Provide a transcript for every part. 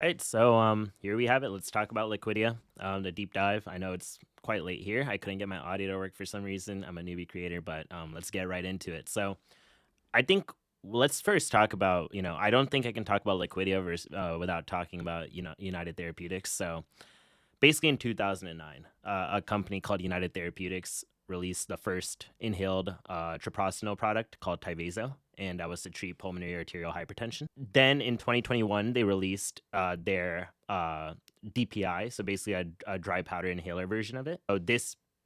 Right, so here we have it. Let's talk about Liquidia, the deep dive. I know it's quite late here. I couldn't get my audio to work for some reason. I'm a newbie creator, but let's get right into it. So I think let's first talk about, I don't think I can talk about Liquidia without talking about, United Therapeutics. So basically in 2009, a company called United Therapeutics released the first inhaled treprostinil product called Tyvaso, and that was to treat pulmonary arterial hypertension. Then in 2021, they released their DPI, so basically a dry powder inhaler version of it. So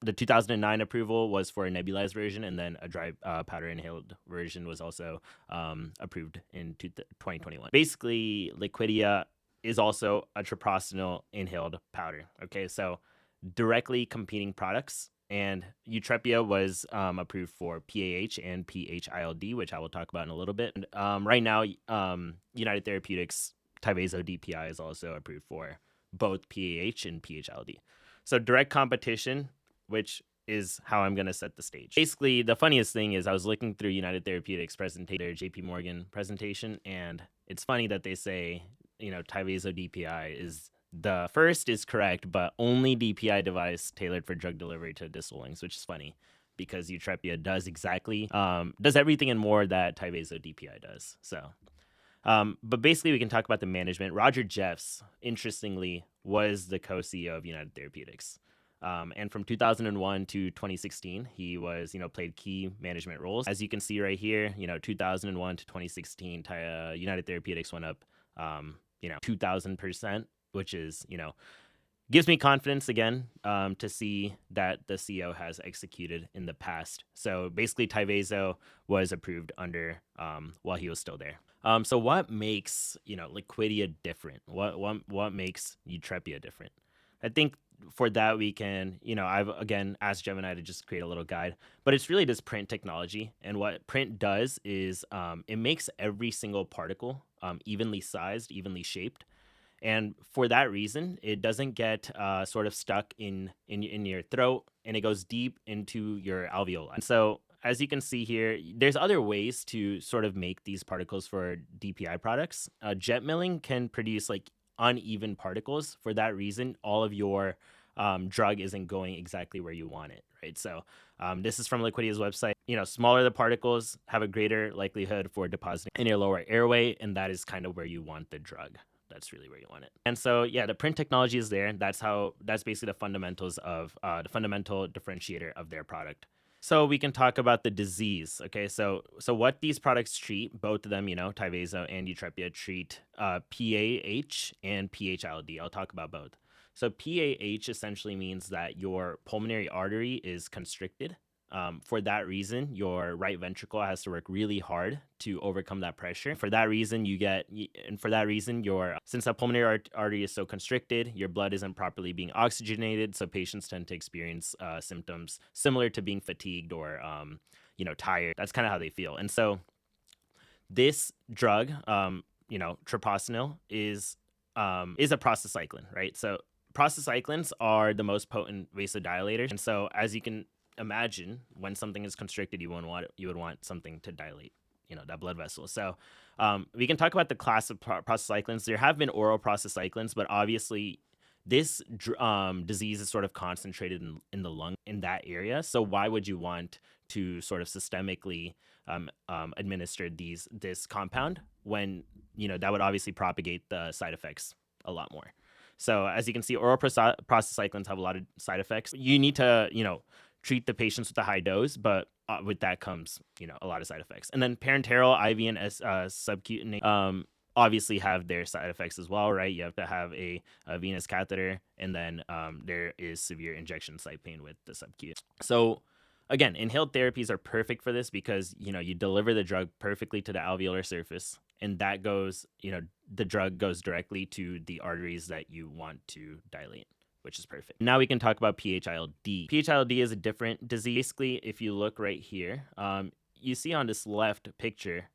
the 2009 approval was for a nebulized version, and then a dry powder inhaled version was also approved in 2021. Basically, Liquidia is also a treprostinil inhaled powder. Okay, so directly competing products. And Yutrepia was approved for PAH and PH-ILD, which I will talk about in a little bit. And, right now, United Therapeutics Tyvaso DPI is also approved for both PAH and PH-ILD. So direct competition, which is how I'm going to set the stage. Basically, the funniest thing is I was looking through United Therapeutics presentation, their JP Morgan presentation, and it's funny that they say, Tyvaso DPI is the first is correct, but only DPI device tailored for drug delivery to distal lungs, which is funny because Yutrepia does does everything and more that Tyvaso DPI does. So, but basically we can talk about the management. Roger Jeffs, interestingly, was the co-CEO of United Therapeutics. And from 2001 to 2016, he was, played key management roles. As you can see right here, 2001 to 2016, United Therapeutics went up, 2,000%, which is, gives me confidence again to see that the CEO has executed in the past. So basically, Tyvaso was approved under while he was still there. So what makes Liquidia different? What makes Yutrepia different? I think for that we can, I've again asked Gemini to just create a little guide, but it's really just print technology. And what print does is it makes every single particle evenly sized, evenly shaped. And for that reason, it doesn't get sort of stuck in your throat, and it goes deep into your alveoli. So as you can see here, there's other ways to sort of make these particles for DPI products. Jet milling can produce like uneven particles. For that reason, all of your drug isn't going exactly where you want it, right? So this is from Liquidia's website. Smaller the particles have a greater likelihood for depositing in your lower airway, and that is kind of where you want the drug. That's really where you want it. And so, yeah, the print technology is there. That's basically the fundamentals of the fundamental differentiator of their product. So we can talk about the disease. Okay, so what these products treat, both of them, Tyvaso and Yutrepia treat PAH and PH-ILD. I'll talk about both. So PAH essentially means that your pulmonary artery is constricted. For that reason, your right ventricle has to work really hard to overcome that pressure. For that reason, since the pulmonary artery is so constricted, your blood isn't properly being oxygenated. So patients tend to experience symptoms similar to being fatigued or, tired. That's kind of how they feel. And so this drug, treprostinil is a prostacyclin, right? So prostacyclins are the most potent vasodilators. And so as you can imagine, when something is constricted, you would want something to dilate, that blood vessel. So we can talk about the class of prostacyclins. There have been oral prostacyclins, but obviously this disease is sort of concentrated in the lung in that area. So why would you want to sort of systemically administer this compound when that would obviously propagate the side effects a lot more? So as you can see, oral prostacyclins have a lot of side effects. You need to treat the patients with a high dose, but with that comes, a lot of side effects. And then parenteral, IV, and subcutaneous obviously have their side effects as well, right? You have to have a venous catheter, and then there is severe injection site pain with the subcutaneous. So again, inhaled therapies are perfect for this because, you deliver the drug perfectly to the alveolar surface, and that goes, the drug goes directly to the arteries that you want to dilate, which is perfect. Now we can talk about PH-ILD. PH-ILD is a different disease. Basically, if you look right here, you see on this left picture,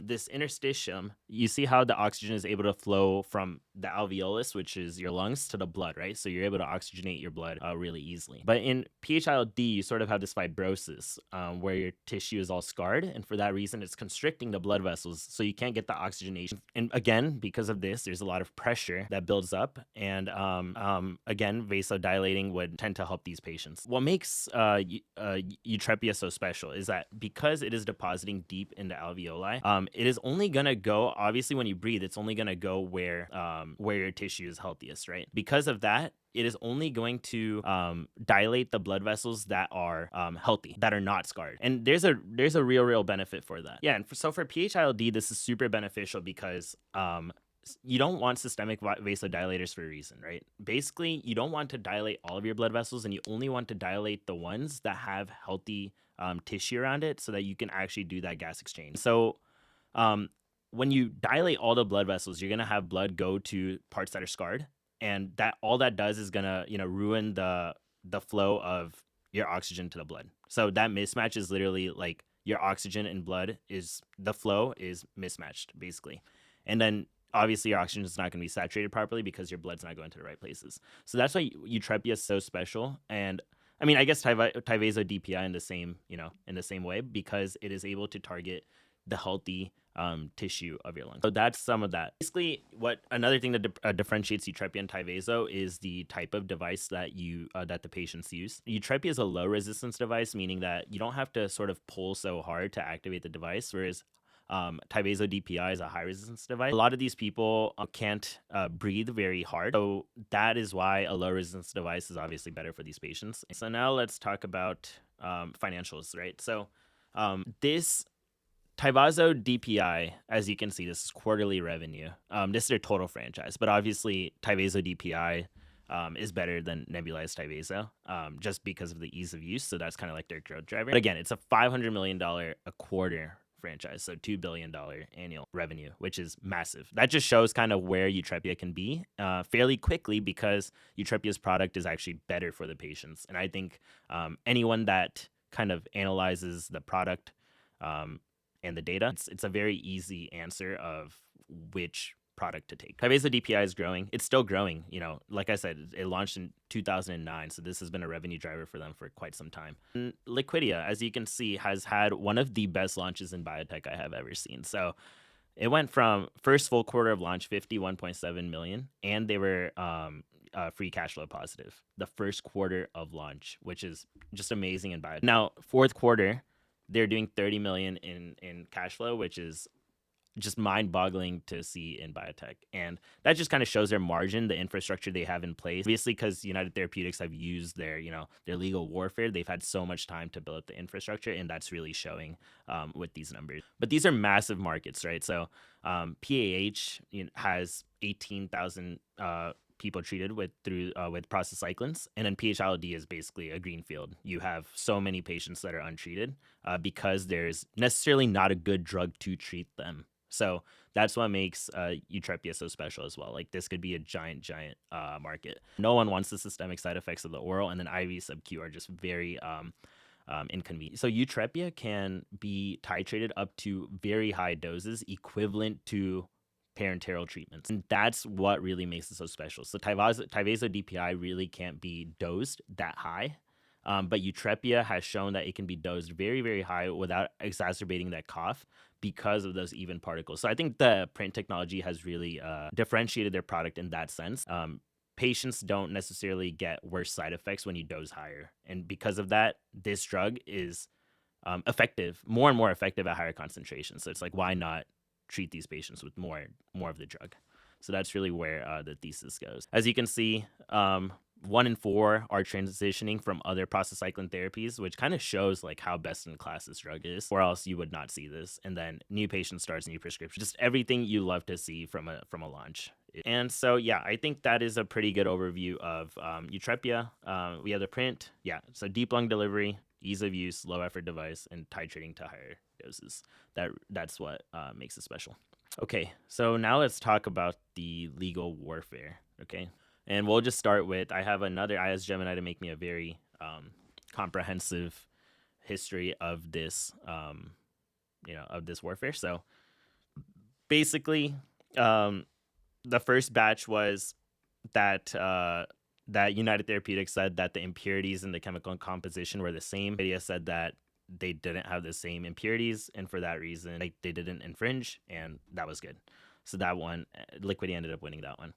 this interstitium, you see how the oxygen is able to flow from the alveolus, which is your lungs, to the blood, right? So you're able to oxygenate your blood really easily. But in PH-ILD, you sort of have this fibrosis where your tissue is all scarred. And for that reason, it's constricting the blood vessels. So you can't get the oxygenation. And again, because of this, there's a lot of pressure that builds up. And again, vasodilating would tend to help these patients. What makes Yutrepia so special is that because it is depositing deep in the alveoli, it is only gonna go, obviously when you breathe, it's only gonna go where your tissue is healthiest, right? Because of that, it is only going to dilate the blood vessels that are healthy, that are not scarred. And there's a real benefit for that. Yeah, and so for PH-ILD, this is super beneficial because you don't want systemic vasodilators for a reason, right? Basically, you don't want to dilate all of your blood vessels, and you only want to dilate the ones that have healthy tissue around it so that you can actually do that gas exchange. So when you dilate all the blood vessels, you're going to have blood go to parts that are scarred, and that all that does is going to, ruin the flow of your oxygen to the blood. So that mismatch is literally like your oxygen and blood the flow is mismatched, basically. And then obviously your oxygen is not going to be saturated properly because your blood's not going to the right places. So that's why Yutrepia is so special. And I mean, I guess Tyvaso DPI in the same way, because it is able to target the healthy tissue of your lungs. So that's some of that. Basically, another thing that differentiates Yutrepia and Tyvaso is the type of device that the patients use. Yutrepia is a low resistance device, meaning that you don't have to sort of pull so hard to activate the device, whereas Tyvaso DPI is a high resistance device. A lot of these people can't breathe very hard. So that is why a low resistance device is obviously better for these patients. So now let's talk about financials, right? So this Tyvaso DPI, as you can see, this is quarterly revenue. This is their total franchise, but obviously Tyvaso DPI is better than nebulized Tyvaso just because of the ease of use. So that's kind of like their growth driver. But again, it's a $500 million a quarter franchise, so $2 billion annual revenue, which is massive. That just shows kind of where Yutrepia can be fairly quickly, because Yutrepia's product is actually better for the patients. And I think anyone that kind of analyzes the product and the data, it's a very easy answer of which product to take. Tyvaso DPI is growing. It's still growing. Like I said, it launched in 2009, so this has been a revenue driver for them for quite some time. And Liquidia, as you can see, has had one of the best launches in biotech I have ever seen. So it went from first full quarter of launch, 51.7 million, and they were free cash flow positive the first quarter of launch, which is just amazing in biotech. Now, fourth quarter, they're doing 30 million in cash flow, which is just mind-boggling to see in biotech. And that just kind of shows their margin, the infrastructure they have in place. Obviously, because United Therapeutics have used their legal warfare, they've had so much time to build up the infrastructure, and that's really showing with these numbers. But these are massive markets, right? So PAH has 18,000 people treated with prostacyclins, and then PH-ILD is basically a greenfield. You have so many patients that are untreated because there's necessarily not a good drug to treat them. So that's what makes Yutrepia so special as well. Like, this could be a giant market. No one wants the systemic side effects of the oral, and then IV sub-Q are just very inconvenient. So Yutrepia can be titrated up to very high doses equivalent to parenteral treatments, and that's what really makes it so special. So Tyvaso DPI really can't be dosed that high, but Yutrepia has shown that it can be dosed very, very high without exacerbating that cough because of those even particles. So I think the print technology has really differentiated their product in that sense. Patients don't necessarily get worse side effects when you dose higher, and because of that, this drug is effective, more and more effective at higher concentrations. So it's like, why not treat these patients with more of the drug? So that's really where the thesis goes. As you can see, 1 in 4 are transitioning from other prostacyclin therapies, which kind of shows like how best in class this drug is, or else you would not see this. And then new patient starts, new prescription, just everything you love to see from a launch. And so, yeah, I think that is a pretty good overview of Yutrepia. We have the print. Yeah, so deep lung delivery, ease of use, low effort device, and titrating to higher doses. That's what makes it special. Okay, so now let's talk about the legal warfare. Okay, and we'll just start with, I asked Gemini to make me a very comprehensive history of this, of this warfare. So basically, the first batch was that that United Therapeutics said that the impurities in the chemical composition were the same. Lydia said that they didn't have the same impurities, and for that reason, they didn't infringe, and that was good. So that one, Liquidia ended up winning that one.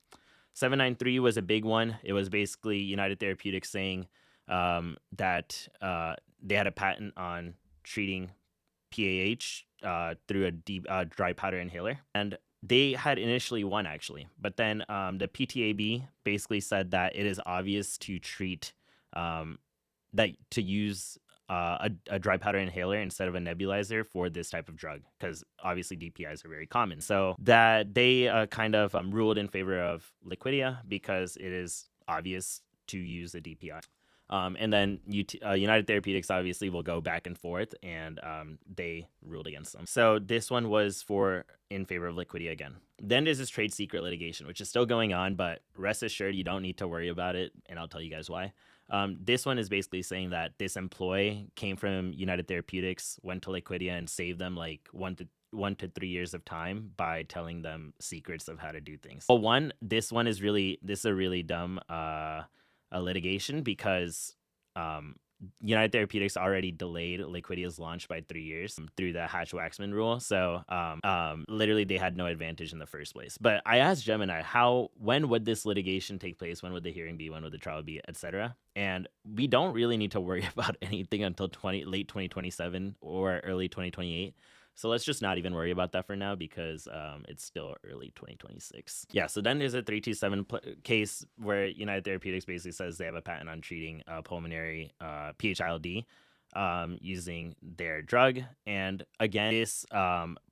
793 was a big one. It was basically United Therapeutics saying that they had a patent on treating PAH through a deep dry powder inhaler, and they had initially won actually, but then the PTAB basically said that it is obvious to treat that to use a dry powder inhaler instead of a nebulizer for this type of drug, because obviously DPIs are very common. So that they kind of ruled in favor of Liquidia because it is obvious to use a DPI. And then United Therapeutics obviously will go back and forth, and they ruled against them. So this one was in favor of Liquidia again. Then there's this trade secret litigation, which is still going on, but rest assured you don't need to worry about it, and I'll tell you guys why. This one is basically saying that this employee came from United Therapeutics, went to Liquidia, and saved them like 1 to 3 years of time by telling them secrets of how to do things. Well, this is a really dumb litigation because United Therapeutics already delayed Liquidia's launch by 3 years through the Hatch-Waxman rule. So literally they had no advantage in the first place. But I asked Gemini, when would this litigation take place? When would the hearing be? When would the trial be, etc.? And we don't really need to worry about anything until late 2027 or early 2028. So let's just not even worry about that for now because it's still early 2026. Yeah, so then there's a 327 case where United Therapeutics basically says they have a patent on treating pulmonary PH-ILD using their drug. And again, this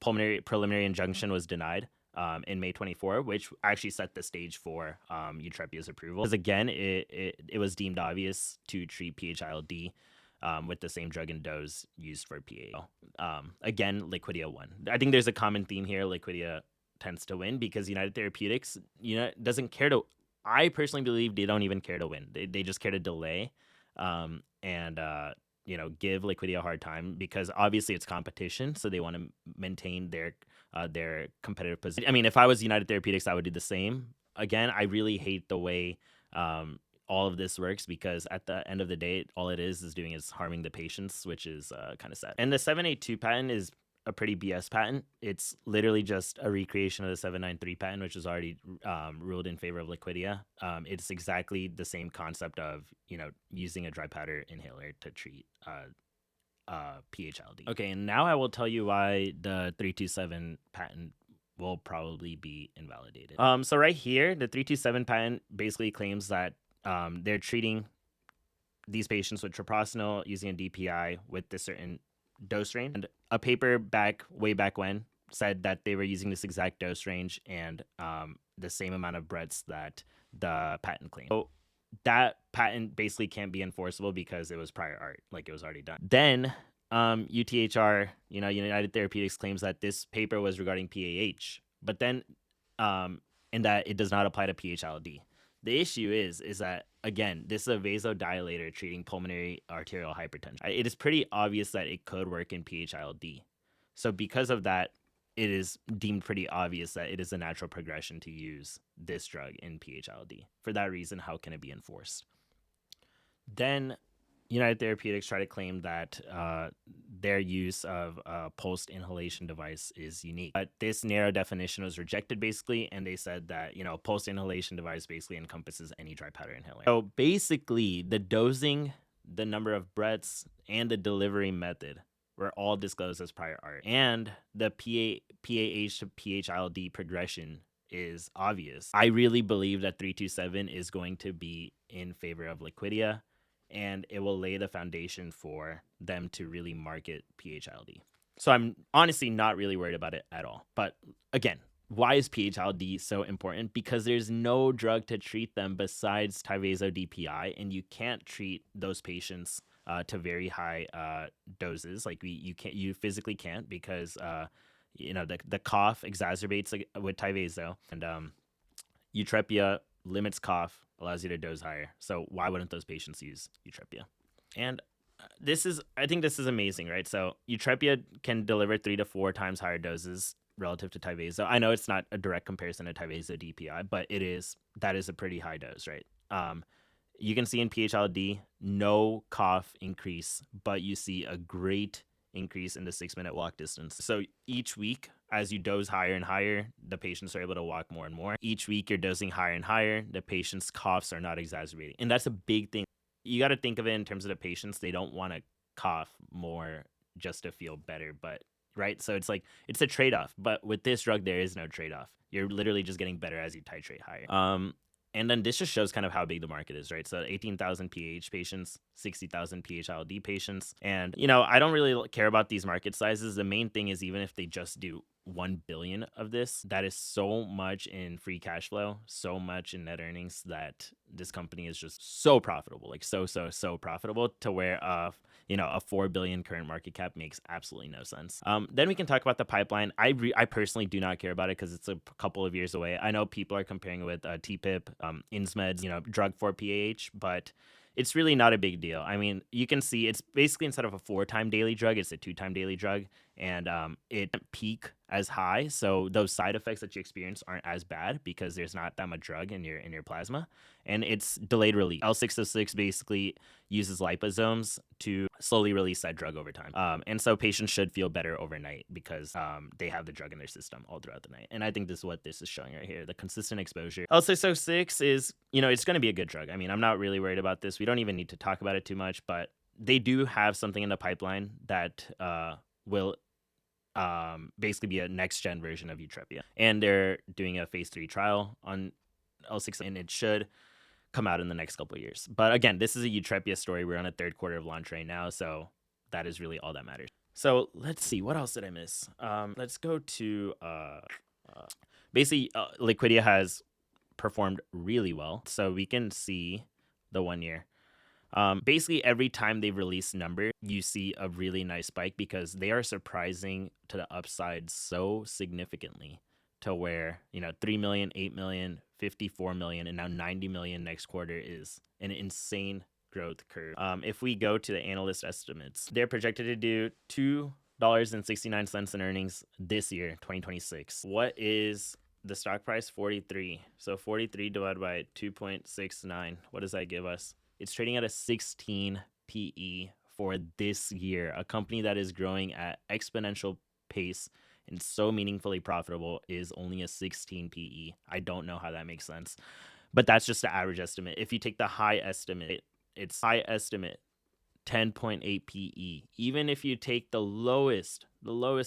preliminary injunction was denied in May 24, which actually set the stage for Yutrepia's approval. Because again, it was deemed obvious to treat PH-ILD with the same drug and dose used for PAH. Again, Liquidia won. I think there's a common theme here. Liquidia tends to win because United Therapeutics, doesn't care to. I personally believe they don't even care to win. They just care to delay, and give Liquidia a hard time because obviously it's competition, so they want to maintain their competitive position. I mean, if I was United Therapeutics, I would do the same. Again, I really hate the way all of this works because at the end of the day, all it is doing is harming the patients, which is kind of sad. And the 782 patent is a pretty BS patent. It's literally just a recreation of the 793 patent, which was already ruled in favor of Liquidia. It's exactly the same concept of, using a dry powder inhaler to treat PH-ILD. Okay, and now I will tell you why the 327 patent will probably be invalidated. So right here, the 327 patent basically claims that they're treating these patients with treprostinil using a DPI with this certain dose range. And a paper way back when said that they were using this exact dose range and the same amount of breaths that the patent claimed. So that patent basically can't be enforceable because it was prior art, like it was already done. Then UTHR, United Therapeutics claims that this paper was regarding PAH, but then in that it does not apply to PH-ILD. The issue is that, again, this is a vasodilator treating pulmonary arterial hypertension. It is pretty obvious that it could work in PH-ILD. So because of that, it is deemed pretty obvious that it is a natural progression to use this drug in PH-ILD. For that reason, how can it be enforced? Then United Therapeutics try to claim that their use of a pulsed inhalation device is unique. But this narrow definition was rejected basically, and they said that, pulsed inhalation device basically encompasses any dry powder inhaler. So basically, the dosing, the number of breaths, and the delivery method were all disclosed as prior art. And the PAH to PH-ILD progression is obvious. I really believe that 327 is going to be in favor of Liquidia, and it will lay the foundation for them to really market PH-ILD. So I'm honestly not really worried about it at all. But again, why is PH-ILD so important? Because there's no drug to treat them besides Tyvaso DPI, and you can't treat those patients to very high doses. Like you physically can't because the cough exacerbates with Tyvaso, and Yutrepia limits cough, allows you to dose higher. So why wouldn't those patients use Yutrepia? And I think this is amazing, right? So Yutrepia can deliver 3 to 4 times higher doses relative to Tyvaso. I know it's not a direct comparison to Tyvaso DPI, but that is a pretty high dose, right? You can see in PH-ILD no cough increase, but you see a great increase in the 6-minute walk distance. So each week, as you dose higher and higher, the patients are able to walk more and more. Each week, you're dosing higher and higher. The patient's coughs are not exacerbating. And that's a big thing. You got to think of it in terms of the patients. They don't want to cough more just to feel better, but right? So it's like, it's a trade-off. But with this drug, there is no trade-off. You're literally just getting better as you titrate higher. And then this just shows kind of how big the market is, right? So 18,000 PAH patients, 60,000 PH-ILD patients. And, I don't really care about these market sizes. The main thing is, even if they just do 1 billion of this, that is so much in free cash flow, so much in net earnings, that this company is just so profitable, like so profitable, to where a 4 billion current market cap makes absolutely no sense. Then we can talk about the pipeline. I personally do not care about it because it's a couple of years away. I know people are comparing it with TPIP, Insmed's drug for PAH, but it's really not a big deal. I mean, you can see it's basically, instead of a 4-time daily drug, it's a 2-time daily drug, and it doesn't peak as high, so those side effects that you experience aren't as bad because there's not that much drug in your plasma, and it's delayed release. L606 basically uses liposomes to slowly release that drug over time, and so patients should feel better overnight because they have the drug in their system all throughout the night. And I think this is what this is showing right here: the consistent exposure. L606 is, it's going to be a good drug. I mean, I'm not really worried about this. We don't even need to talk about it too much, but they do have something in the pipeline that will basically be a next gen version of Yutrepia, and they're doing a phase 3 trial on L6, and it should come out in the next couple of years. But again, this is a Yutrepia story. We're on a 3rd quarter of launch right now, so that is really all that matters. So let's see, what else did I miss? Let's go to basically Liquidia has performed really well, so we can see the 1 year. Basically, every time they release number, you see a really nice spike because they are surprising to the upside so significantly, to where 3 million, 8 million, 54 million, and now 90 million next quarter is an insane growth curve. If we go to the analyst estimates, they're projected to do $2.69 in earnings this year, 2026. What is the stock price? 43. So 43 divided by 2.69. What does that give us? It's trading at a 16 PE for this year. A company that is growing at exponential pace and so meaningfully profitable is only a 16 PE. I don't know how that makes sense, but that's just the average estimate. If you take the high estimate, it's high estimate 10.8 PE. Even if you take the lowest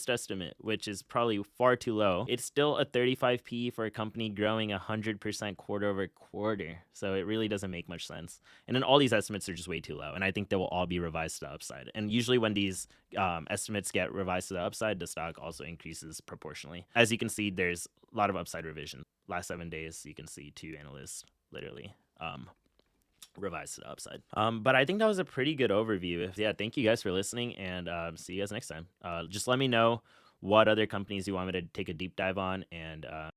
estimate, which is probably far too low, it's still a 35 PE for a company growing 100% quarter over quarter. So it really doesn't make much sense. And then all these estimates are just way too low, and I think they will all be revised to the upside. And usually when these estimates get revised to the upside, the stock also increases proportionally. As you can see, there's a lot of upside revision. Last 7 days, you can see 2 analysts literally revised to the upside. But I think that was a pretty good overview. Thank you guys for listening, and see you guys next time. Just let me know what other companies you want me to take a deep dive on, and